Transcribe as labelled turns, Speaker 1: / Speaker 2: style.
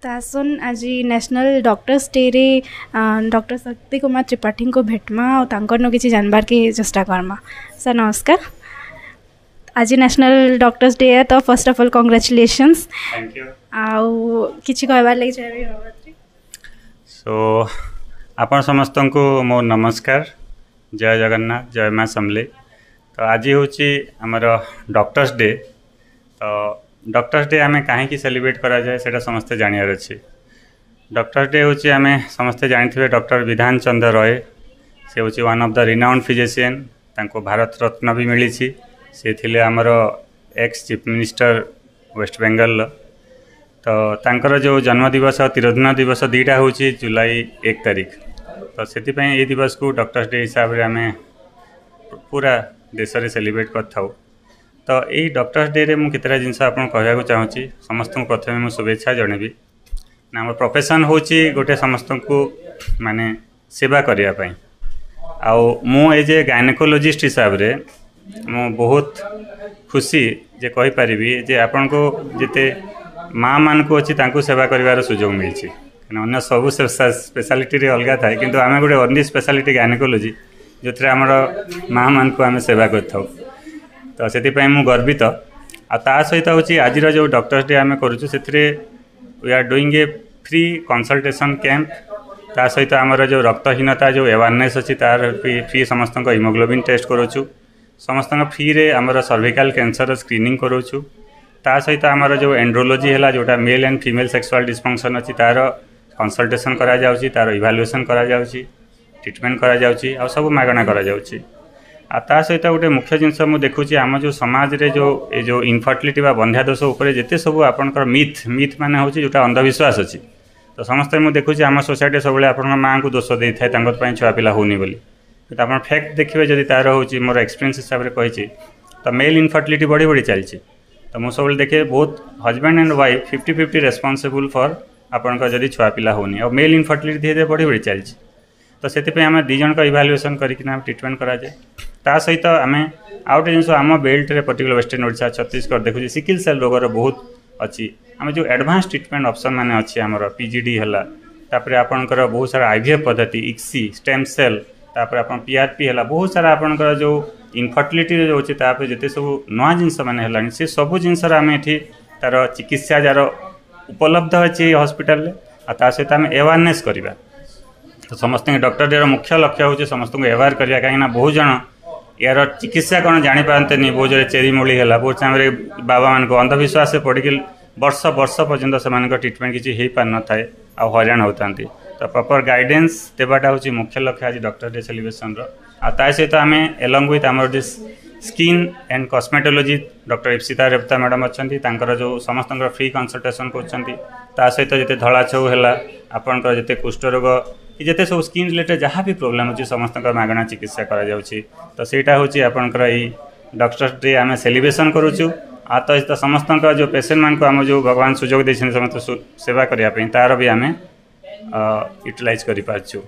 Speaker 1: तासन आज national doctors day रे doctor Shakti Kumar Tripathi को भेटमा और नो किसी जानबार की चेष्टा करमा। सर नमस्कार। आज नेशनल डॉक्टर्स डे है तो first of all congratulations.
Speaker 2: Thank you.
Speaker 1: आउ किछि कहबार लागि चाहबी बाबा।
Speaker 2: सो आपण समस्त को मो नमस्कार, जय जगन्नाथ, जय माँ समले। तो आज हूँ आमर डॉक्टर्स डे। तो डॉक्टर्स डे आम कहीं सेलिब्रेट करा जाए सेटा समस्ते जानियार अच्छे। डॉक्टर्स डे हूँ आम समस्ते जानी डॉक्टर विधान चंद्र रॉय, से हूँ one of the renowned physician. तांको भारत रत्न भी मिली, से थिले आमर ex chief minister West Bengal. तो तांकर जो जन्मदिवस और तिरोधान दिवस दुईटा हूँ जुलाई 1 तारिख। तो से ये दिवस को डॉक्टर्स डे हिसाब से आम पूरा देश में सेलिब्रेट कर। तो यही डॉक्टर्स डे रे मुझे केतटा जिनस आपन कहवाक चाहूँगी। समस्त को प्रथम मुझे शुभेच्छा जनबी ना। आम प्रोफेशन हूँ गोटे समस्त को माने सेवा करने। आउ एज ए गायनेकोलॉजिस्ट हिसाब से मु बहुत खुशी जे कहीपरि जे आपण को जिते माँ मान को अच्छी सेवा कर सुजोग मिली। अन्य सब स्पेशलिटी रे अलग थाए कि आम गोटे अन्य स्पेशलिटी गायनेकोलॉजी जो थे आम माँ मान को आम सेवा कर। तो से गर्वित। आ सहित हूँ आज जो डॉक्टर्स डे आम करूँ से we are doing a free consultation camp. ता सहित आमर जो रक्तहीनता जो अवेयरनेस अच्छी तार फ्री समस्त हिमोग्लोबिन टेस्ट करूँ। समस्त फ्री रे आमर सर्विकल कैंसर स्क्रीनिंग करूँ। ता सहित आमर जो एंड्रोलॉजी है जोटा male and female sexual dysfunction अच्छी तार कंसल्टेशन करा जाउची, तार इवालुएशन करा जाउची, ट्रीटमेंट करा जाउची, आ सब मागणा करा जाउची। ता सहित गोटे मुख्य जिनस मुझे देखुची आम जो समाज रे जो इनफर्टिलिटी बा बंध्या दोष उपर जिते सब आपंकर मिथ माने होची जोटा अंधविश्वास अच्छी। तो समस्त मुझे देखुची आम सोसाइटी सब आप माँ को दोष दे थाए छुआ पिला होनी बोली। तो आप फैक्ट देखिए जब तार हूँ मोर एक्सपीरियंस हिसाब से कही तो मेल इनफर्टिलिटी बढ़ी बढ़ी चलती। तो मुझे सब देखे बहुत husband and wife 50-50 responsible for आपंकर जदि छुआ पिला होनी और मेल इनफर्टिलिटी धीरे धीरे बढ़ी बढ़ी चलती। तो से आम दी जन इवालुएसन करके ट्रीटमेंट कराए। ता सहित आम आउटे जिन आम बेल्ट रे पर्टिकुलर वेस्टर्न ओडिशा छत्तीसगढ़ देखुची सिकिल सेल रोगर बहुत अच्छी। आम जो एडवांस ट्रीटमेंट ऑप्शन माने अच्छी आमर पीजीडी है, तापर आपणकर बहुत सारा आईवीएफ पद्धति, इक्सी, स्टेम सेल, तापर आपन पीआरपी है, बहुत सारा आपणकर जो इनफर्टिलिटी जो अच्छे तापर जिते सब नवा जिनस माने है से सब जिनस आम ये तार चिकित्सा जार उपलब्ध अच्छी हॉस्पिटल ता सहित आम अवेयरनेस करवा। तो समस्त डॉक्टर डे मुख्य लक्ष्य हूँ समस्त को अवेयर करवा। कहीं बहुत जन यार चिकित्सा कौन जापारते नहीं, बहुत जगह चेरीमूली है, बहुत समय बाबा मान को अंधविश्वास से पड़ वर्ष पर्यटन से ट्रीटमेंट किसी हो पार न था हैरान होता। तो प्रॉपर गाइडेंस देवाटा हूँ मुख्य लक्ष्य आज डॉक्टर डे सेलिब्रेशन ता सहित आम एलंग विथ आमर this skin and cosmetology doctor Ipsita Revata madam अच्छा जो समस्त फ्री कंसल्टेशन कर सहित जिते धला छऊ है आपंकर जिते कुष्ठरोग जिते सब स्किन रिलेटेड जहाँ भी प्रोब्लेम अच्छी समस्त मागणा चिकित्सा करा जाउची। तो सेटा हूँ आपंकर यही डॉक्टर्स डे आम सेलिब्रेशन करूँ। तो समस्त जो पेसेंट मान को आम जो भगवान सुजोग देते समस्त सेवा करने तार भी आम यूटिलाइज कर पार्छु।